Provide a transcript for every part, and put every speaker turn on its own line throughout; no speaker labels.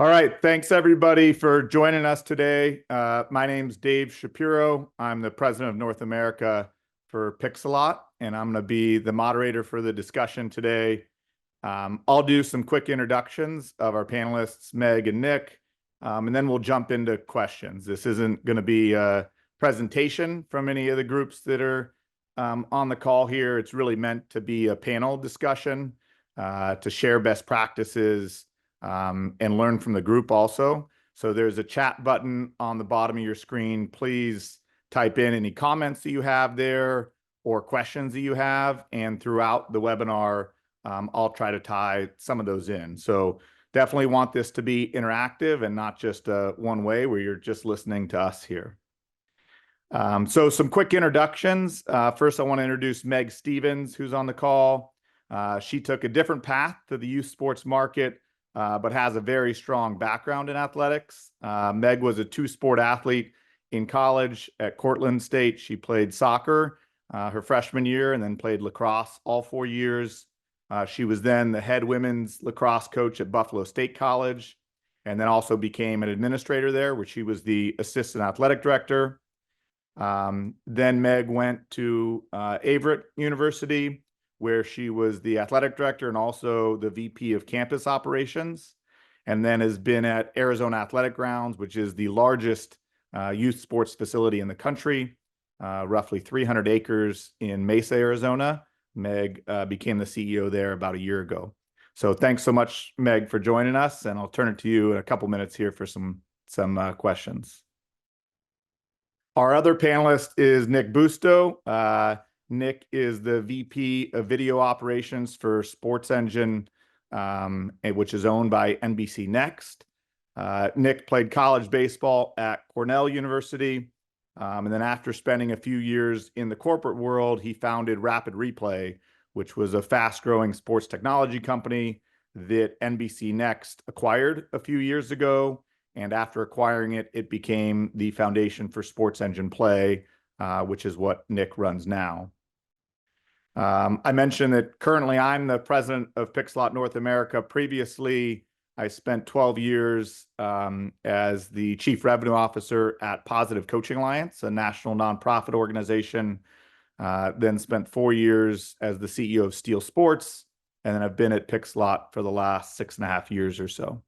All right. Thanks, everybody, for joining us today. My name's Dave Shapiro. I'm the president of North America for Pixellot, and I'm going to be the moderator for the discussion today. I'll do some quick introductions of our panelists, Meg and Nick, and then we'll jump into questions. This isn't going to be a presentation from any of the groups that are on the call here. It's really meant to be a panel discussion to share best practices and learn from the group also. So there's a chat button on the bottom of your screen. Please type in any comments that you have there or questions that you have. And throughout the webinar, I'll try to tie some of those in. So definitely want this to be interactive and not just one way where you're just listening to us here. So some quick introductions. First, I want to introduce Meg Stevens, who's on the call. She took a different path to the youth sports market, but has a very strong background in athletics. Meg was a two-sport athlete in college at Cortland State. She played soccer her freshman year and then played lacrosse all 4 years. She was then the head women's lacrosse coach at Buffalo State College, and then also became an administrator there, where she was the assistant athletic director. Then Meg went to Averett University, where she was the athletic director and also the VP of campus operations, and then has been at Arizona Athletic Grounds, which is the largest youth sports facility in the country, roughly 300 acres in Mesa, Arizona. Meg became the CEO there about a year ago. So thanks so much, Meg, for joining us, and I'll turn it to you in a couple minutes here for some questions. Our other panelist is Nick Busto. Nick is the VP of Video Operations for Sports Engine, which is owned by NBC Next. Nick played college baseball at Cornell University, and then after spending a few years in the corporate world, he founded Rapid Replay, which was a fast-growing sports technology company that NBC Next acquired a few years ago. And after acquiring it, it became the foundation for Sports Engine Play, which is what Nick runs now. I mentioned that currently I'm the president of Pixellot North America. Previously, I spent 12 years as the chief revenue officer at Positive Coaching Alliance, a national nonprofit organization. Then spent 4 years as the CEO of Steel Sports, and then I've been at Pixellot for the last 6.5 years or so.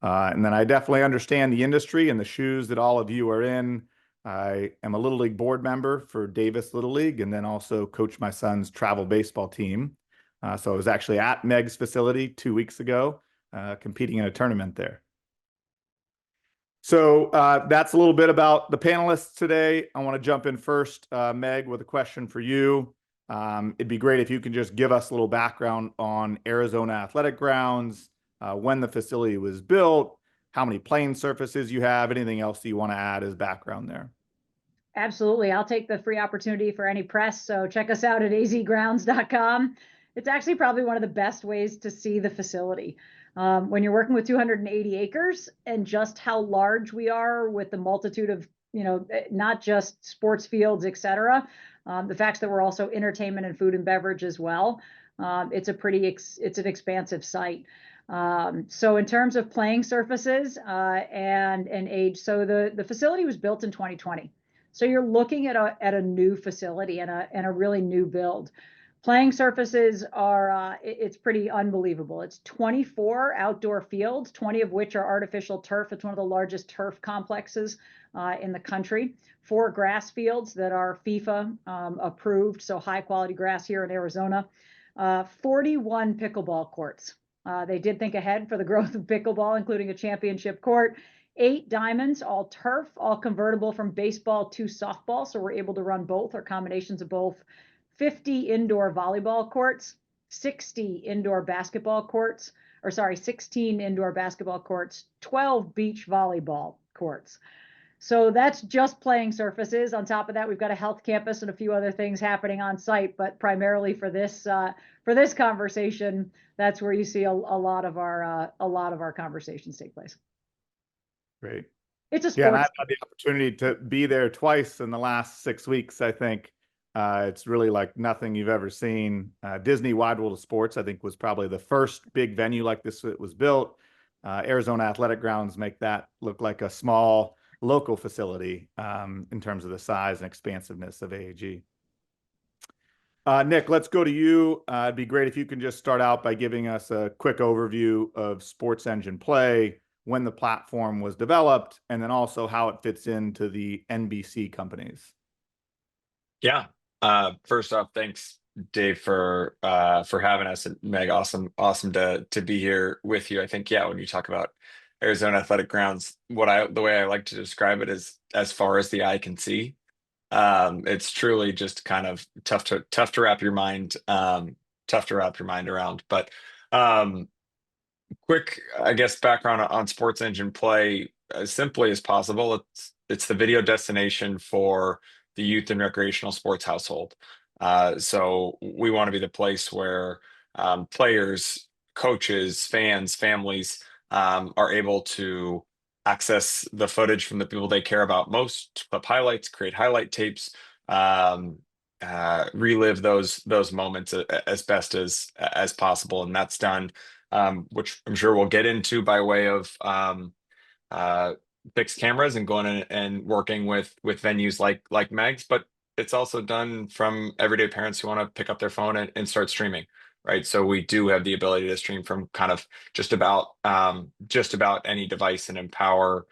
And then I definitely understand the industry and the shoes that all of you are in. I am a Little League board member for Davis Little League, and then also coach my son's travel baseball team. So I was actually at Meg's facility 2 weeks ago, competing in a tournament there. So that's a little bit about the panelists today. I want to jump in first, Meg, with a question for you. It'd be great if you could just give us a little background on Arizona Athletic Grounds, when the facility was built, how many playing surfaces you have, anything else that you want to add as background there.
Absolutely. I'll take the free opportunity for any press. So check us out at azgrounds.com. It's actually probably one of the best ways to see the facility. When you're working with 280 acres and just how large we are with the multitude of, not just sports fields, et cetera, the fact that we're also entertainment and food and beverage as well. It's an expansive site. So in terms of playing surfaces and age, so the facility was built in 2020. So you're looking at a new facility and a really new build. Playing surfaces are, it's pretty unbelievable. It's 24 outdoor fields, 20 of which are artificial turf. It's one of the largest turf complexes in the country. 4 grass fields that are FIFA approved, so high quality grass here in Arizona. 41 pickleball courts. They did think ahead for the growth of pickleball, including a championship court. 8 diamonds, all turf, all convertible from baseball to softball. So we're able to run both or combinations of both. 50 indoor volleyball courts, 16 indoor basketball courts, 12 beach volleyball courts. So that's just playing surfaces. On top of that, we've got a health campus and a few other things happening on site, but primarily for this conversation, that's where you see a lot of our conversations take place.
Great.
It's a sport.
Yeah, and I've had the opportunity to be there twice in the last 6 weeks, I think. It's really like nothing you've ever seen. Disney Wide World of Sports, I think, was probably the first big venue like this that was built. Arizona Athletic Grounds make that look like a small local facility in terms of the size and expansiveness of AAG. Nick, let's go to you. It'd be great if you can just start out by giving us a quick overview of Sports Engine Play, when the platform was developed, and then also how it fits into the NBC companies.
Yeah. First off, thanks, Dave, for having us, and Meg, awesome to be here with you. I think, yeah, when you talk about Arizona Athletic Grounds, the way I like to describe it is as far as the eye can see. It's truly just kind of tough to wrap your mind around. But um, quick, I guess, background on Sports Engine Play, as simply as possible. It's the video destination for the youth and recreational sports household. So we want to be the place where players, coaches, fans, families are able to access the footage from the people they care about most, clip highlights, create highlight tapes, relive those moments as best as possible, and that's done, which I'm sure we'll get into by way of uh, fixed cameras and going in and working with venues like Meg's, but it's also done from everyday parents who want to pick up their phone and start streaming, right? So we do have the ability to stream from kind of just about any device and empower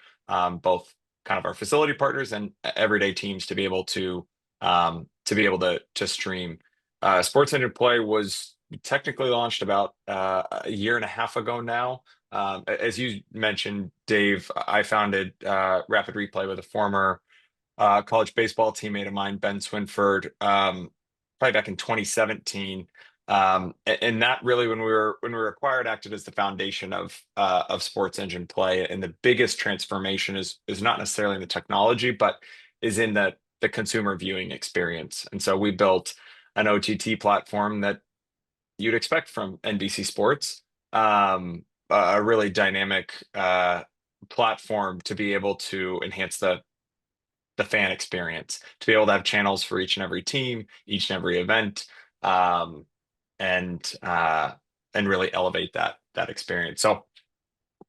both kind of our facility partners and everyday teams to be able to stream. Sports Engine Play was technically launched about a year and a half ago now. As you mentioned, Dave, I founded Rapid Replay with a former college baseball teammate of mine, Ben Swinford, probably back in 2017. And that really, when we were acquired, acted as the foundation of Sports Engine Play. And the biggest transformation is not necessarily in the technology, but is in the consumer viewing experience. And so we built an OTT platform that you'd expect from NBC Sports, a really dynamic platform to be able to enhance the fan experience, to be able to have channels for each and every team, each and every event, um, and really elevate that experience. So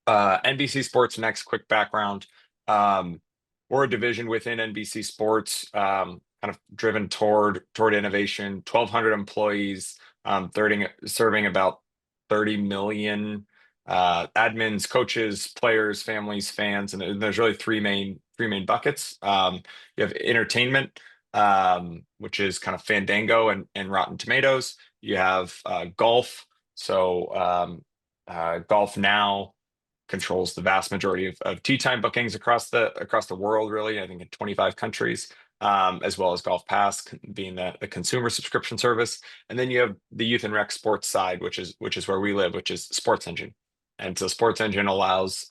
NBC Sports Next, quick background. We're a division within NBC Sports, kind of driven toward innovation. 1,200 employees, serving about 30 million admins, coaches, players, families, fans, and there's really three main buckets. You have entertainment, which is kind of Fandango and Rotten Tomatoes. You have golf, so Golf Now controls the vast majority of tee time bookings across the world, really, I think in 25 countries, as well as Golf Pass being the consumer subscription service. And then you have the youth and rec sports side, which is where we live, which is Sports Engine. And so Sports Engine allows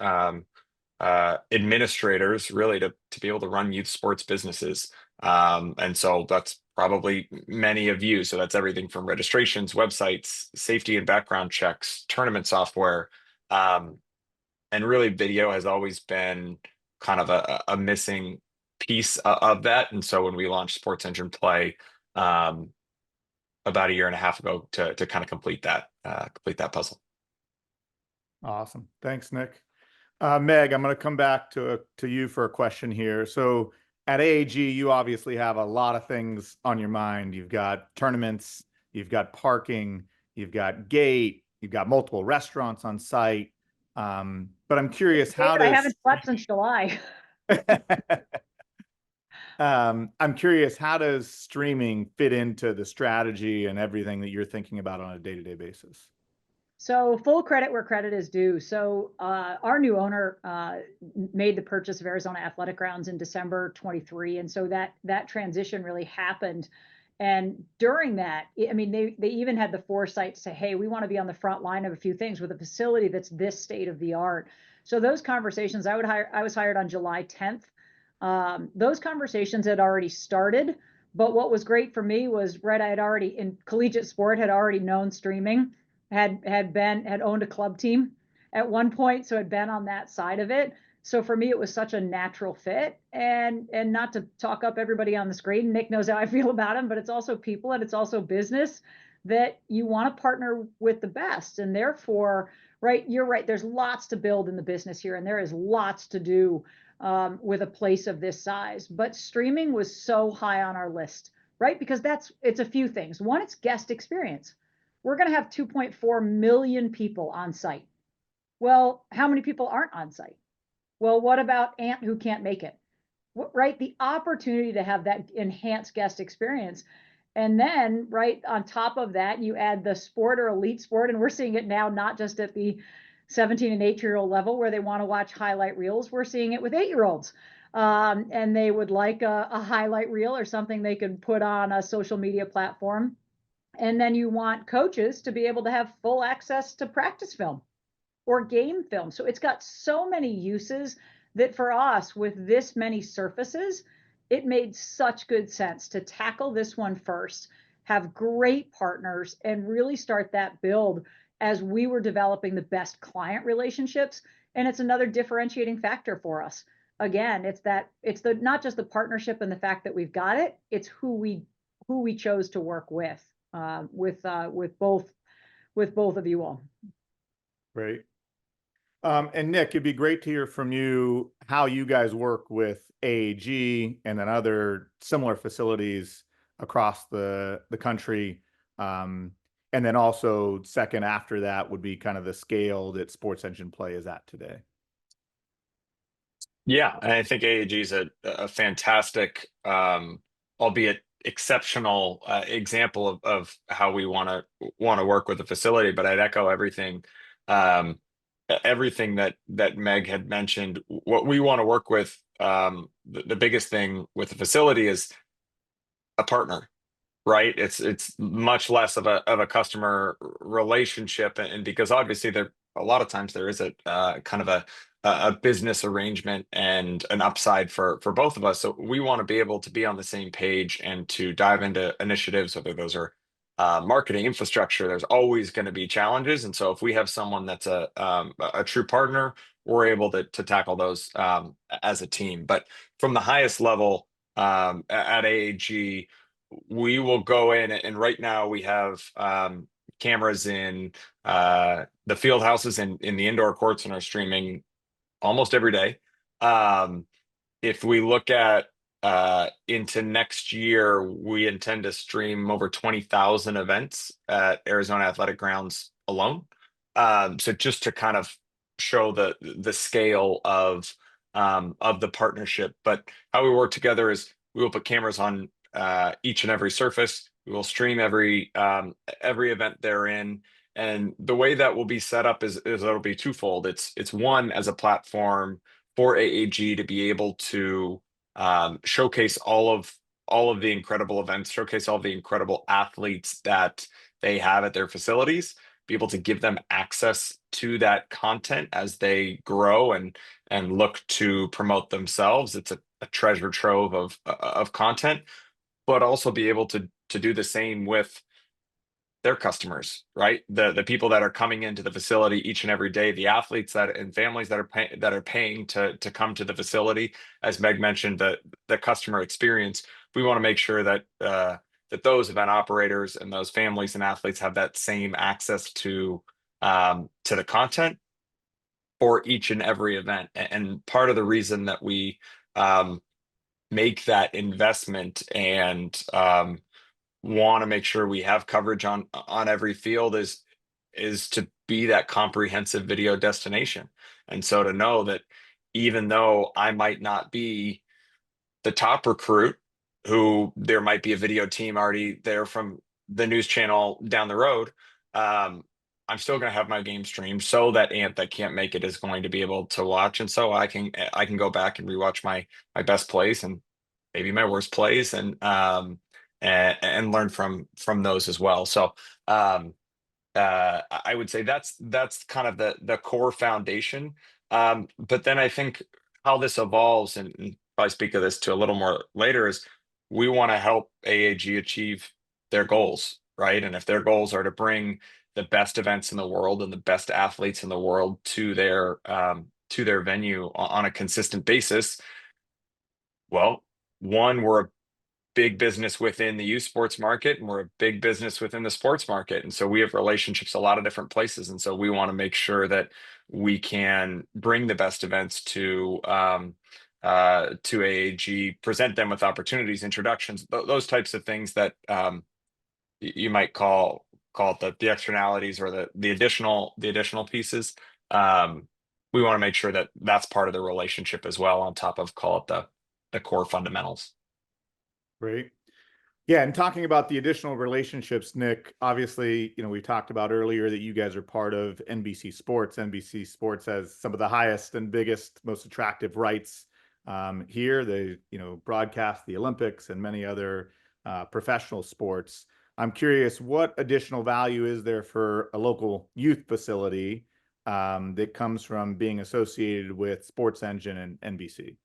administrators really to be able to run youth sports businesses. And so that's probably many of you. So that's everything from registrations, websites, safety and background checks, tournament software. And really, video has always been kind of a missing piece of that. And so when we launched Sports Engine Play about a year and a half ago to kind of complete that puzzle.
Awesome. Thanks, Nick. Meg, I'm going to come back to you for a question here. So at AAG, you obviously have a lot of things on your mind. You've got tournaments, you've got parking, you've got gate, you've got multiple restaurants on site. But I'm curious, how
I
does
haven't slept since July.
I'm curious, how does streaming fit into the strategy and everything that you're thinking about on a day-to-day basis?
So full credit where credit is due. So our new owner made the purchase of Arizona Athletic Grounds in December 23, and so that transition really happened. And during that, I mean, they even had the foresight to say, hey, we want to be on the front line of a few things with a facility that's this state of the art. So those conversations, I was hired on July 10th. Those conversations had already started, but what was great for me was, right, I had already in collegiate sport had already known streaming, had owned a club team at one point, so had been on that side of it. So for me, it was such a natural fit. And not to talk up everybody on the screen, Nick knows how I feel about him, but it's also people and it's also business, that you want to partner with the best. And therefore, right? You're right. There's lots to build in the business here, and there is lots to do with a place of this size. But streaming was so high on our list, right? Because it's a few things. One, it's guest experience. We're going to have 2.4 million people on site. Well, how many people aren't on site? Well, what about Aunt who can't make it? Right? The opportunity to have that enhanced guest experience. And then, right on top of that, you add the sport or elite sport. And we're seeing it now, not just at the 17 and 8-year-old level where they want to watch highlight reels. We're seeing it with 8-year-olds. And they would like a highlight reel or something they could put on a social media platform. And then you want coaches to be able to have full access to practice film or game film. So it's got so many uses that for us, with this many surfaces, it made such good sense to tackle this one first, have great partners, and really start that build as we were developing the best client relationships. And it's another differentiating factor for us. Again, it's the not just the partnership and the fact that we've got it, it's who we chose to work with both of you all.
Great. And Nick, it'd be great to hear from you how you guys work with AAG and then other similar facilities across the country. And then also second after that would be kind of the scale that Sports Engine Play is at today.
Yeah, and I think AAG is a fantastic, albeit exceptional example of how we want to work with the facility. But I'd echo um, everything that Meg had mentioned. What we want to work with, the biggest thing with the facility is a partner, right? It's much less of a customer relationship, and because obviously there a lot of times there is a kind of a business arrangement and an upside for both of us. So we want to be able to be on the same page and to dive into initiatives, whether those are marketing, infrastructure. There's always going to be challenges, and so if we have someone that's a true partner, we're able to tackle those as a team. But from the highest level at AAG, we will go in, and right now we have cameras in the field houses and in the indoor courts and are streaming almost every day. If we look at into next year, we intend to stream over 20,000 events at Arizona Athletic Grounds alone. So just to kind of show the scale of the partnership. But how we work together is we will put cameras on each and every surface. We will stream every event they're in. And the way that will be set up is it'll be twofold. It's one, as a platform for AAG to be able to showcase all of the incredible events, showcase all the incredible athletes that they have at their facilities, be able to give them access to that content as they grow and look to promote themselves. It's a treasure trove of content, but also be able to do the same with their customers, right? The people that are coming into the facility each and every day, the athletes that and families that are paying to come to the facility. As Meg mentioned, the customer experience. We want to make sure that that those event operators and those families and athletes have that same access to the content for each and every event. And part of the reason that we make that investment and want to make sure we have coverage on every field is to be that comprehensive video destination. And so to know that even though I might not be the top recruit, who there might be a video team already there from the news channel down the road, I'm still going to have my game stream so that Ant that can't make it is going to be able to watch, and so I can go back and rewatch my best plays and maybe my worst plays and learn from those as well. So I would say that's kind of the core foundation. But then I think how this evolves, and probably speak of this to a little more later, is we want to help AAG achieve their goals, right? And if their goals are to bring the best events in the world and the best athletes in the world to their venue on a consistent basis, well, one, we're big business within the youth sports market, and we're a big business within the sports market. And so we have relationships a lot of different places. And so we want to make sure that we can bring the best events to AAG, present them with opportunities, introductions, those types of things that you might call it the externalities or the additional pieces. We want to make sure that that's part of the relationship as well, on top of, call it the core fundamentals.
Great. Yeah, and talking about the additional relationships, Nick, obviously, we talked about earlier that you guys are part of NBC Sports. NBC Sports has some of the highest and biggest, most attractive rights here. They, broadcast the Olympics and many other professional sports. I'm curious, what additional value is there for a local youth facility that comes from being associated with Sports Engine and NBC?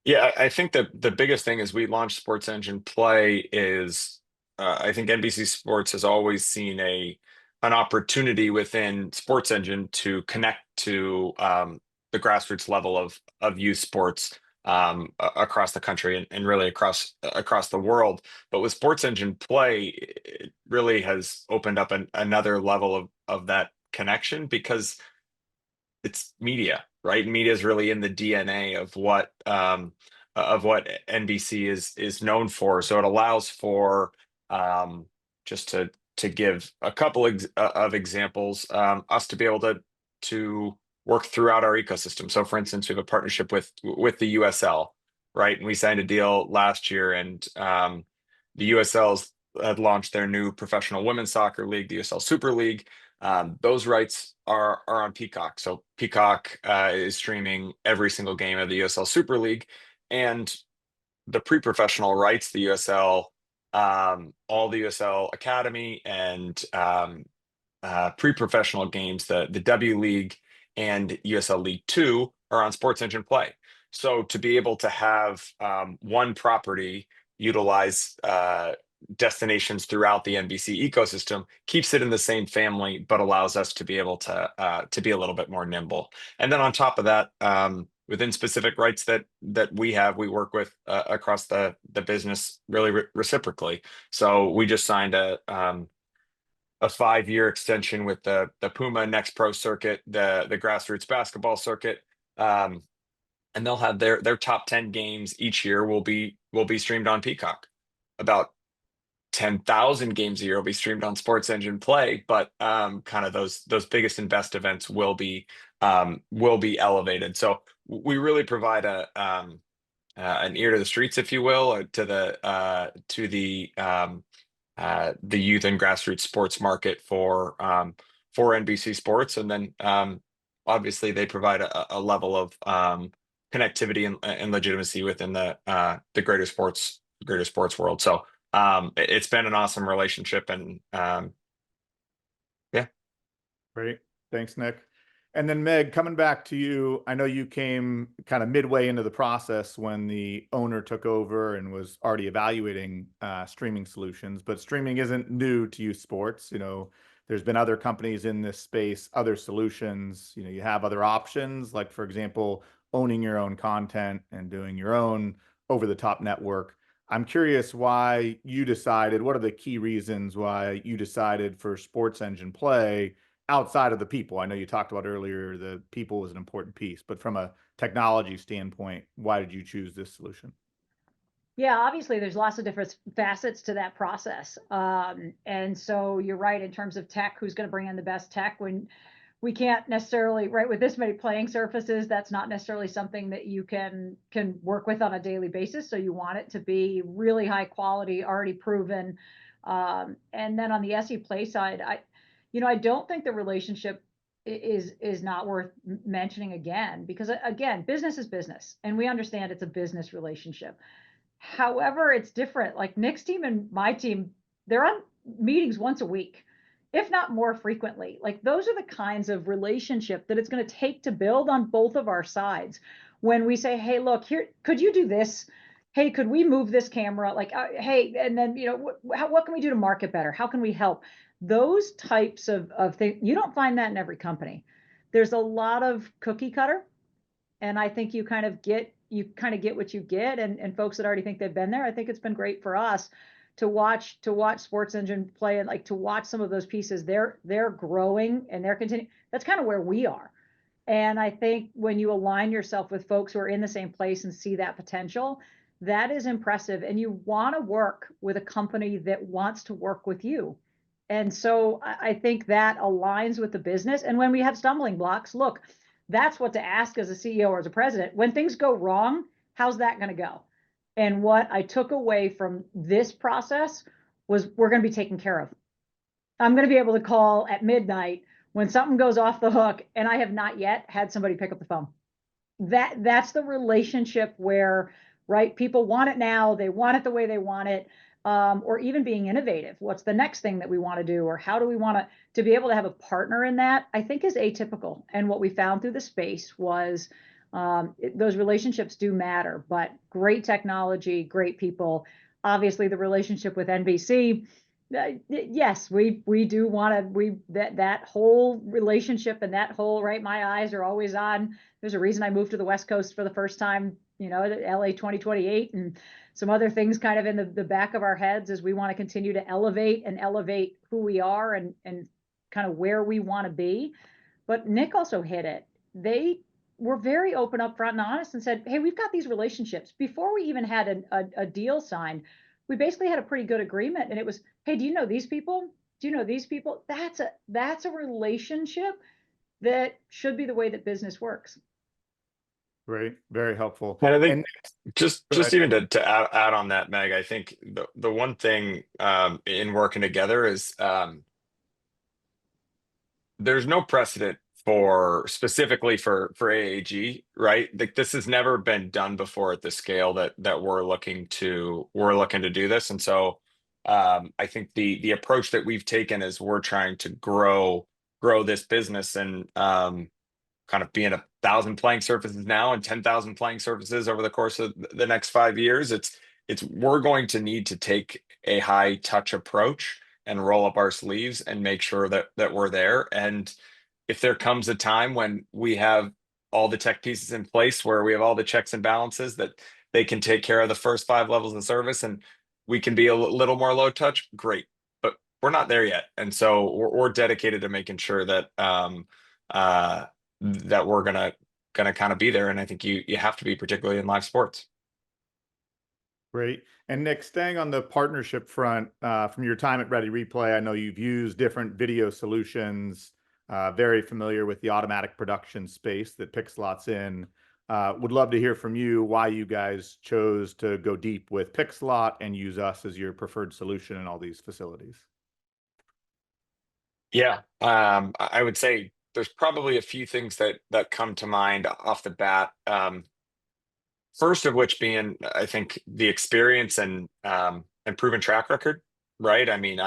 Yeah, I think that the biggest thing is we launched Sports Engine Play is I think NBC Sports has always seen an opportunity within Sports Engine to connect to the grassroots level of youth sports across the country and really across the world. But with Sports Engine Play, it really has opened up another level of that connection, because it's media, right? Media is really in the DNA of what NBC is known for. So it allows for just to give a couple of examples, us to be able to work throughout our ecosystem. So, for instance, we have a partnership with the USL, right? And we signed a deal last year, and the USL's had launched their new professional women's soccer league, the USL Super League. Those rights are on Peacock. So Peacock is streaming every single game of the USL Super League, and the pre-professional rights, the USL, all the USL Academy and pre-professional games, the W League and USL League 2 are on Sports Engine Play. So to be able to have one property utilize destinations throughout the NBC ecosystem keeps it in the same family, but allows us to be able to be a little bit more nimble. And then on top of that, within specific rights that we have, we work with across the business really reciprocally. So we just signed a 5-year extension with the Puma Next Pro circuit, the grassroots basketball circuit. And they'll have their top 10 games each year will be streamed on Peacock. About 10,000 games a year will be streamed on Sports Engine Play, but kind of those biggest and best events will be elevated. So we really provide an ear to the streets, if you will, or to the youth and grassroots sports market for NBC Sports, and then obviously they provide a level of connectivity and legitimacy within the greater sports world. So it's been an awesome relationship, and yeah.
Great. Thanks, Nick. And then Meg, coming back to you, I know you came kind of midway into the process when the owner took over and was already evaluating streaming solutions, but streaming isn't new to youth sports. There's been other companies in this space, other solutions. You have other options, like, for example, owning your own content and doing your own over-the-top network. I'm curious why you decided, what are the key reasons why you decided for Sports Engine Play outside of the people? I know you talked about earlier the people was an important piece, but from a technology standpoint, why did you choose this solution?
Yeah, obviously there's lots of different facets to that process. And so you're right in terms of tech, who's going to bring in the best tech when we can't necessarily, right, with this many playing surfaces, that's not necessarily something that you can work with on a daily basis. So you want it to be really high quality, already proven. And then on the SE Play side, I don't think the relationship is not worth mentioning again, because again, business is business, and we understand it's a business relationship. However, it's different. Like Nick's team and my team, they're on meetings once a week, if not more frequently. Like those are the kinds of relationship that it's going to take to build on both of our sides. When we say, hey, look, here, could you do this? Hey, could we move this camera? Like, hey, and then, what can we do to market better? How can we help? Those types of things, you don't find that in every company. There's a lot of cookie cutter. And I think you kind of get you kind of get what you get, and folks that already think they've been there, I think it's been great for us to watch Sports Engine play, and like to watch some of those pieces. They're growing and they're continuing. That's kind of where we are. And I think when you align yourself with folks who are in the same place and see that potential, that is impressive. And you want to work with a company that wants to work with you. And so I think that aligns with the business. And when we have stumbling blocks, look, that's what to ask as a CEO or as a president. When things go wrong, how's that going to go? And what I took away from this process was we're going to be taken care of. I'm going to be able to call at midnight when something goes off the hook, and I have not yet had somebody pick up the phone. That's the relationship where, right, people want it now, they want it the way they want it, or even being innovative. What's the next thing that we want to do, or how do we want to be able to have a partner in that, I think is atypical. And what we found through the space was those relationships do matter, but great technology, great people. Obviously, the relationship with NBC, yes, we do want to, that whole relationship and that whole, right, my eyes are always on. There's a reason I moved to the West Coast for the first time, LA 2028, and some other things kind of in the back of our heads as we want to continue to elevate who we are and kind of where we want to be. But Nick also hit it. They were very open, up front, and honest, and said, hey, we've got these relationships. Before we even had a deal signed, we basically had a pretty good agreement. And it was, hey, do you know these people? Do you know these people? That's a relationship that should be the way that business works.
Great. Very helpful.
And I think
And
just
go ahead.
even to add on that, Meg, I think the one thing in working together is there's no precedent for specifically for AAG, right? Like this has never been done before at the scale that we're looking to do this. And so I think the approach that we've taken is we're trying to grow this business and kind of being 1,000 playing surfaces now and 10,000 playing surfaces over the course of the next 5 years. It's we're going to need to take a high touch approach and roll up our sleeves and make sure that we're there. And if there comes a time when we have all the tech pieces in place, where we have all the checks and balances that they can take care of the first 5 levels of service and we can be a little more low touch, great. But we're not there yet. And so we're dedicated to making sure that that we're gonna kind of be there. And I think you have to be, particularly in live sports.
Great. And Nick, staying on the partnership front, from your time at Ready Replay, I know you've used different video solutions, very familiar with the automatic production space that Pixellot's in. Would love to hear from you why you guys chose to go deep with Pixellot and use us as your preferred solution in all these facilities.
Yeah, I would say there's probably a few things that come to mind off the bat. First of which being, I think, the experience and proven track record, right? I mean,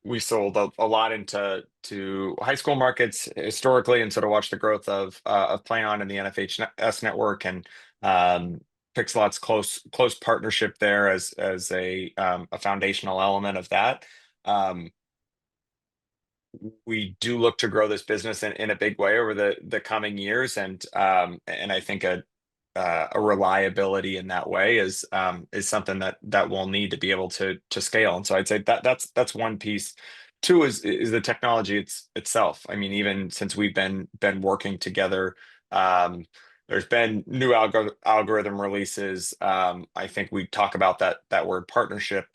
we sold a lot into high school markets historically, and sort of watched the growth of Play On in the NFHS network, and Pixellot's close partnership there as a foundational element of that. We do look to grow this business in a big way over the coming years, and I think a reliability in that way is something that we'll need to be able to scale. And so I'd say that's one piece. Two is the technology itself. I mean, even since we've been working together, there's been new algorithm releases. I think we talk about that word partnership.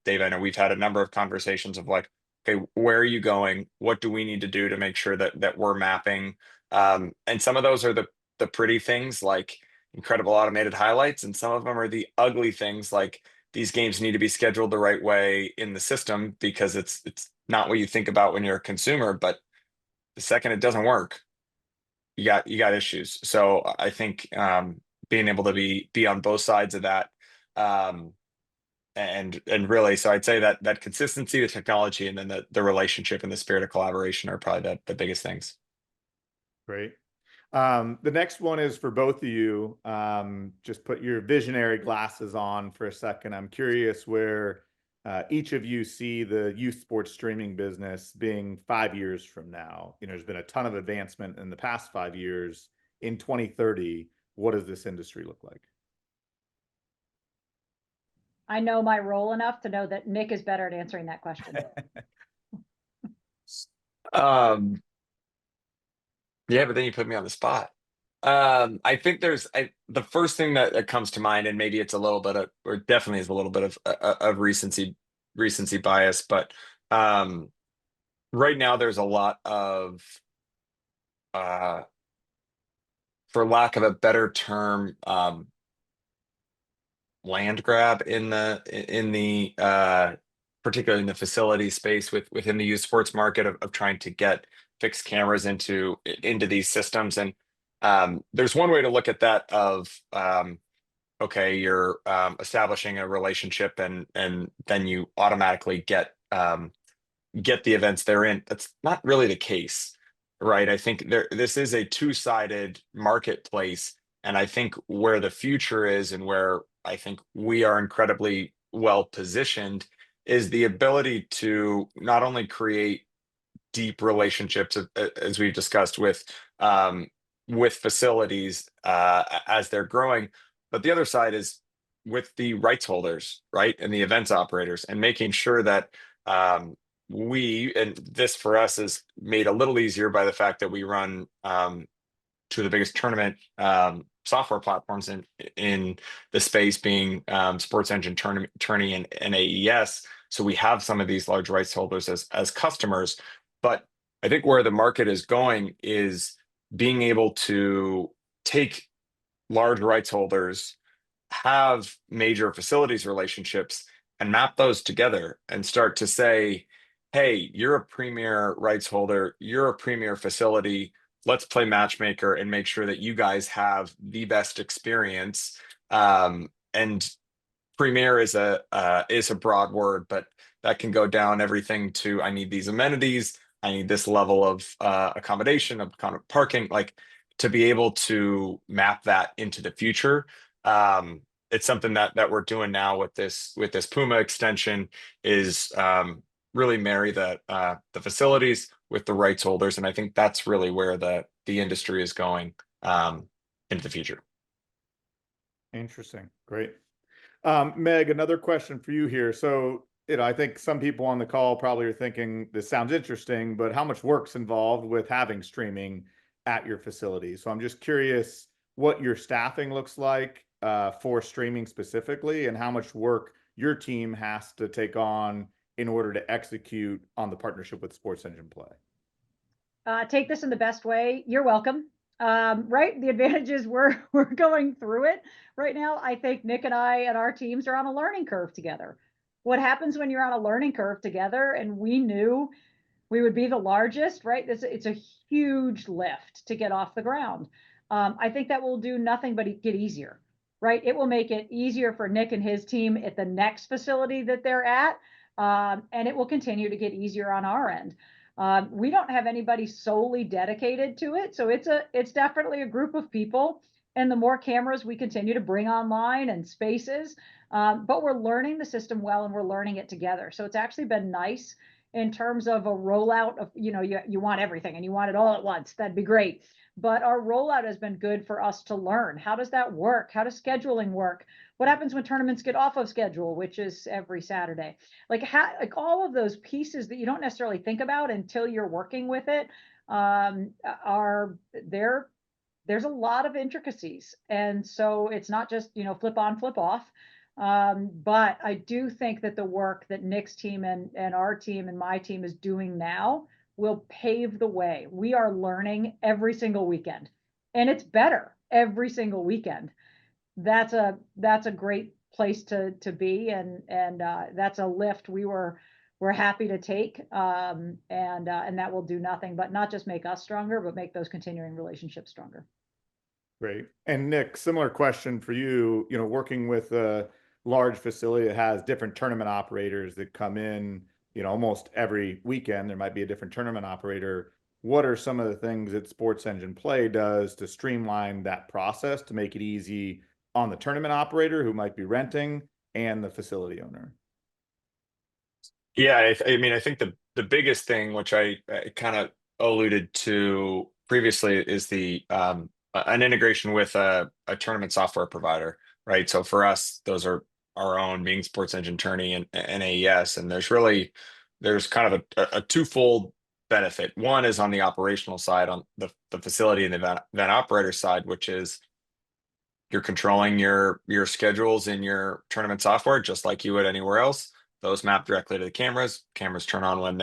Dave, I know we've had a number of conversations of like, okay, where are you going? What do we need to do to make sure that we're mapping? And some of those are the pretty things like incredible automated highlights, and some of them are the ugly things like these games need to be scheduled the right way in the system, because it's not what you think about when you're a consumer, but the second it doesn't work, you got issues. So I think being able to be on both sides of that, and really, so I'd say that consistency, the technology, and then the relationship and the spirit of collaboration are probably the biggest things.
Great. The next one is for both of you. Just put your visionary glasses on for a second. I'm curious where each of you see the youth sports streaming business being 5 years from now. There's been a ton of advancement in the past 5 years. In 2030, what does this industry look like?
I know my role enough to know that Nick is better at answering that question.
Yeah, but then you put me on the spot. I think the first thing that comes to mind, and maybe it's a little bit of, or definitely is a little bit of recency bias, but um, right now there's a lot of, uh, for lack of a better term, land grab in the particularly in the facility space within the youth sports market of trying to get fixed cameras into these systems. And there's one way to look at that of okay, you're establishing a relationship and then you automatically get the events they're in. That's not really the case, right? I think this is a two-sided marketplace, and I think where the future is and where I think we are incredibly well positioned is the ability to not only create deep relationships as we've discussed with facilities as they're growing, but the other side is with the rights holders, right, and the events operators, and making sure that we, and this for us is made a little easier by the fact that we run two of the biggest tournament software platforms in the space, being Sports Engine, Tourney, and AES. So we have some of these large rights holders as customers, but I think where the market is going is being able to take large rights holders, have major facilities relationships, and map those together and start to say, hey, you're a premier rights holder, you're a premier facility. Let's play matchmaker and make sure that you guys have the best experience. And premier is a broad word, but that can go down everything to I need these amenities, I need this level of accommodation, of kind of parking, like to be able to map that into the future. It's something that we're doing now with this Puma extension is really marry the facilities with the rights holders, and I think that's really where the industry is going into the future.
Interesting. Great. Meg, another question for you here. So, I think some people on the call probably are thinking this sounds interesting, but how much work's involved with having streaming at your facility? So I'm just curious what your staffing looks like for streaming specifically, and how much work your team has to take on in order to execute on the partnership with Sports Engine Play.
Take this in the best way. You're welcome. Right. The advantage is we're going through it right now. I think Nick and I and our teams are on a learning curve together. What happens when you're on a learning curve together, and we knew we would be the largest, right? It's a huge lift to get off the ground. I think that will do nothing but get easier, right? It will make it easier for Nick and his team at the next facility that they're at. And it will continue to get easier on our end. We don't have anybody solely dedicated to it. So it's definitely a group of people. And the more cameras we continue to bring online and spaces, but we're learning the system well, and we're learning it together. So it's actually been nice in terms of a rollout of, you want everything and you want it all at once. That'd be great. But our rollout has been good for us to learn. How does that work? How does scheduling work? What happens when tournaments get off of schedule, which is every Saturday? Like all of those pieces that you don't necessarily think about until you're working with it are there. There's a lot of intricacies. And so it's not just, flip on, flip off. But I do think that the work that Nick's team and our team and my team is doing now will pave the way. We are learning every single weekend, and it's better every single weekend. That's a great place to be, and that's a lift we're happy to take, and that will do nothing but not just make us stronger, but make those continuing relationships stronger.
Great. And Nick, similar question for you. Working with a large facility that has different tournament operators that come in, almost every weekend, there might be a different tournament operator. What are some of the things that Sports Engine Play does to streamline that process to make it easy on the tournament operator who might be renting and the facility owner?
Yeah, I mean, I think the biggest thing, which I kind of alluded to previously, is an integration with a tournament software provider, right? So for us, those are our own, being Sports Engine Tourney and AES, and there's kind of a twofold benefit. One is on the operational side, on the facility and the event operator side, which is you're controlling your schedules in your tournament software just like you would anywhere else. Those map directly to the cameras. Cameras turn on when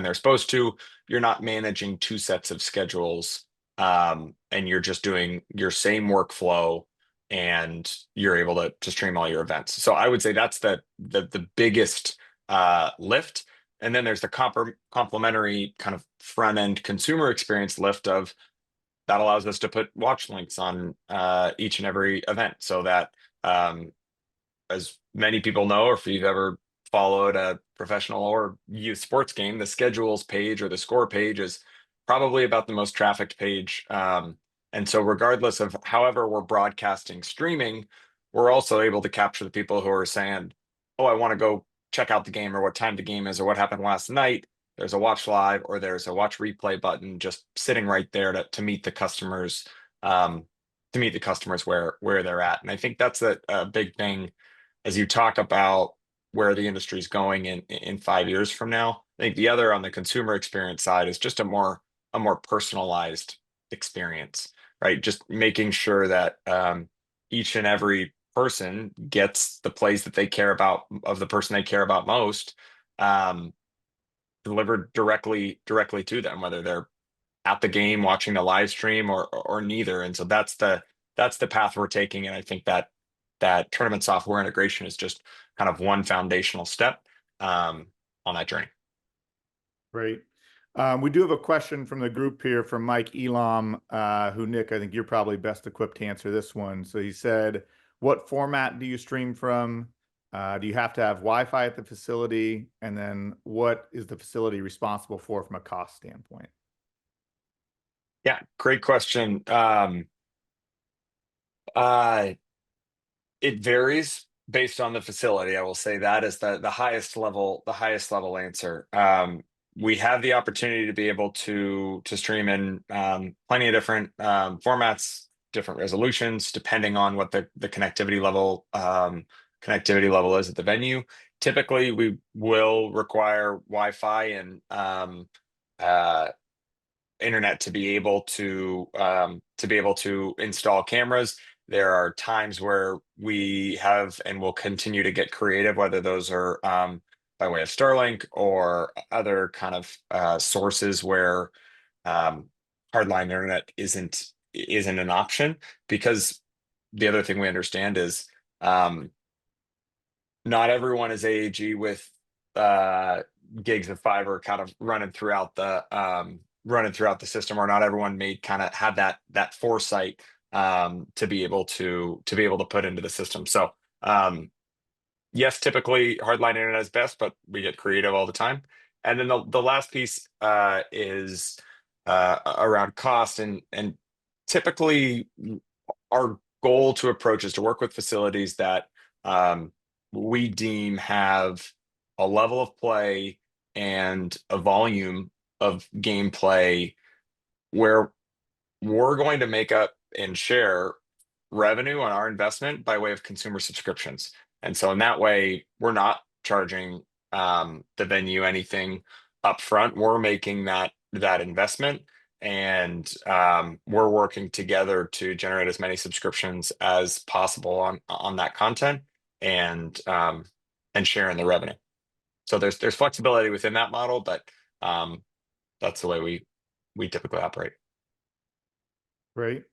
they're supposed to. You're not managing two sets of schedules, and you're just doing your same workflow, and you're able to stream all your events. So I would say that's the biggest lift. And then there's the complementary kind of front end consumer experience lift of that allows us to put watch links on each and every event, so that as many people know, or if you've ever followed a professional or youth sports game, the schedules page or the score page is probably about the most trafficked page. And so regardless of however we're broadcasting streaming, we're also able to capture the people who are saying, oh, I want to go check out the game, or what time the game is, or what happened last night. There's a watch live or there's a watch replay button just sitting right there to meet the customers, where they're at. And I think that's a big thing as you talk about where the industry is going in 5 years from now. I think the other, on the consumer experience side, is just a more personalized experience, right? Just making sure that each and every person gets the plays that they care about, of the person they care about most, um, delivered directly to them, whether they're at the game watching the live stream or neither. And so that's the path we're taking. And I think that tournament software integration is just kind of one foundational step on that journey.
Great. We do have a question from the group here from Mike Elam, who, Nick, I think you're probably best equipped to answer this one. So he said, what format do you stream from? Do you have to have Wi-Fi at the facility? And then what is the facility responsible for from a cost standpoint?
Yeah, great question. It varies based on the facility. I will say that is the highest level answer. We have the opportunity to be able to stream in plenty of different formats, different resolutions, depending on what the connectivity level is at the venue. Typically, we will require Wi-Fi and internet to be able to install cameras. There are times where we have and will continue to get creative, whether those are by way of Starlink or other kind of sources where hardline internet isn't an option. Because the other thing we understand is not everyone is AAG with gigs of fiber kind of running throughout the system, or not everyone may kind of have that foresight to be able to put into the system. So yes, typically hardline internet is best, but we get creative all the time. And then the last piece is around cost, and typically our goal to approach is to work with facilities that we deem have a level of play and a volume of gameplay where we're going to make up and share revenue on our investment by way of consumer subscriptions. And so in that way, we're not charging the venue anything upfront. We're making that investment, and we're working together to generate as many subscriptions as possible on that content, and sharing the revenue. So there's flexibility within that model, but that's the way we typically operate.
Great.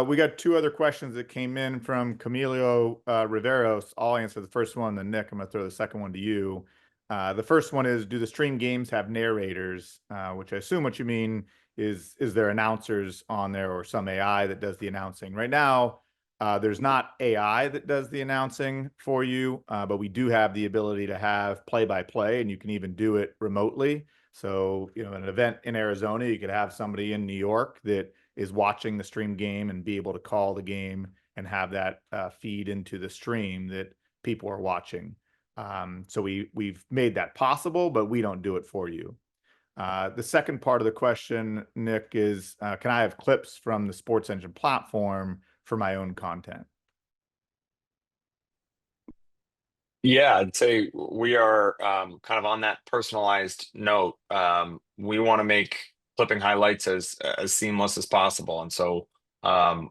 We got two other questions that came in from Camilo Riveros. I'll answer the first one, then Nick, I'm going to throw the second one to you. The first one is, do the stream games have narrators? Which I assume what you mean is there announcers on there or some AI that does the announcing? Right now, there's not AI that does the announcing for you, but we do have the ability to have play-by-play, and you can even do it remotely. So, an event in Arizona, you could have somebody in New York that is watching the stream game and be able to call the game and have that feed into the stream that people are watching. So we've made that possible, but we don't do it for you. The second part of the question, Nick, is can I have clips from the Sports Engine platform for my own content?
Yeah, I'd say we are kind of on that personalized note. We want to make clipping highlights as seamless as possible, and so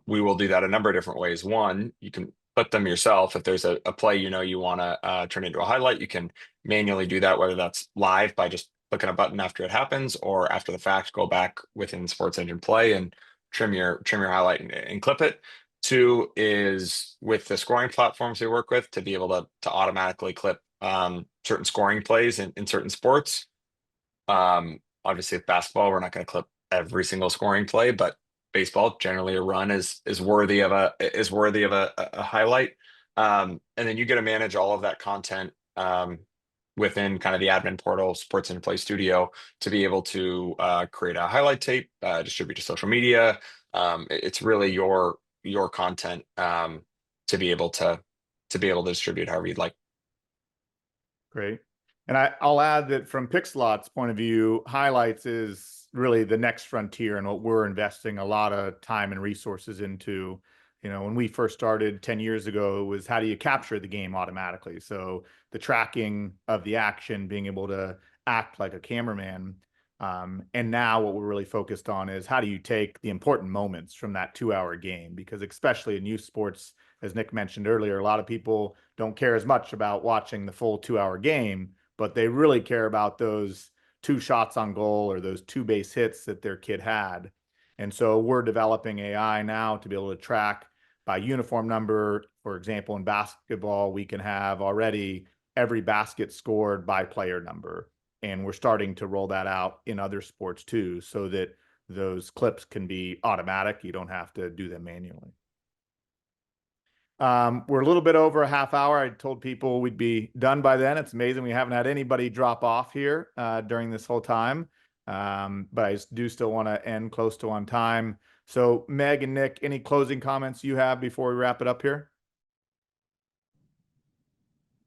we will do that a number of different ways. One, you can clip them yourself. If there's a play you want to turn into a highlight, you can manually do that, whether that's live by just clicking a button after it happens, or after the fact, go back within Sports Engine Play and trim your highlight and clip it. Two is with the scoring platforms we work with to be able to automatically clip certain scoring plays in certain sports. Obviously, with basketball, we're not going to clip every single scoring play, but baseball, generally, a run is worthy of a highlight. And then you get to manage all of that content within kind of the admin portal, Sports and Play Studio, to be able to create a highlight tape, distribute to social media. It's really your content to be able to distribute however you'd like.
Great. And I'll add that from Pixellot's point of view, highlights is really the next frontier and what we're investing a lot of time and resources into. You know, when we first started 10 years ago, it was how do you capture the game automatically? So the tracking of the action, being able to act like a cameraman. And now what we're really focused on is how do you take the important moments from that 2-hour game? Because especially in youth sports, as Nick mentioned earlier, a lot of people don't care as much about watching the full 2-hour game, but they really care about those 2 shots on goal or those 2 base hits that their kid had. And so we're developing AI now to be able to track by uniform number. For example, in basketball, we can have already every basket scored by player number. And we're starting to roll that out in other sports too, so that those clips can be automatic. You don't have to do them manually. We're a little bit over a half hour. I told people we'd be done by then. It's amazing we haven't had anybody drop off here during this whole time. But I do still want to end close to on time. So Meg and Nick, any closing comments you have before we wrap it up here?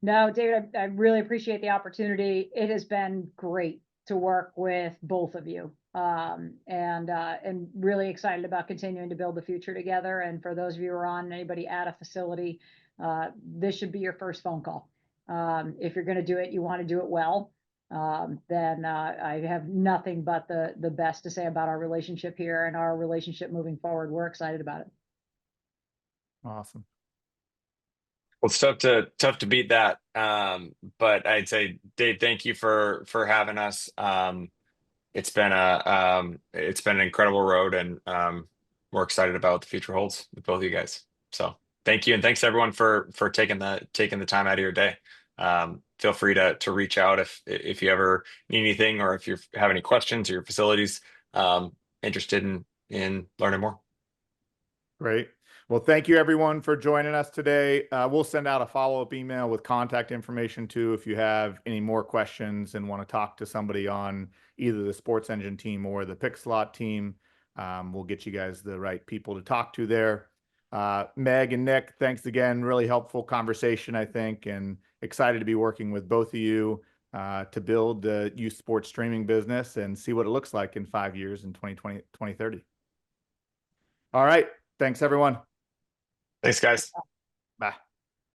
No, David, I really appreciate the opportunity. It has been great to work with both of you. And really excited about continuing to build the future together. And for those of you who are on, anybody at a facility, this should be your first phone call. If you're going to do it, you want to do it well. Then I have nothing but the best to say about our relationship here and our relationship moving forward. We're excited about it.
Awesome.
Well, it's tough to beat that. But I'd say, Dave, thank you for having us. It's been an incredible road, and we're excited about what the future holds with both of you guys. So thank you, and thanks everyone for taking the time out of your day. Feel free to reach out if you ever need anything, or if you have any questions or your facilities interested in learning more.
Great. Well, thank you everyone for joining us today. We'll send out a follow-up email with contact information too if you have any more questions and want to talk to somebody on either the Sports Engine team or the Pixellot team. We'll get you guys the right people to talk to there. Meg and Nick, thanks again. Really helpful conversation, I think, and excited to be working with both of you to build the youth sports streaming business and see what it looks like in 5 years in 2020, 2030. All right. Thanks, everyone.
Thanks, guys.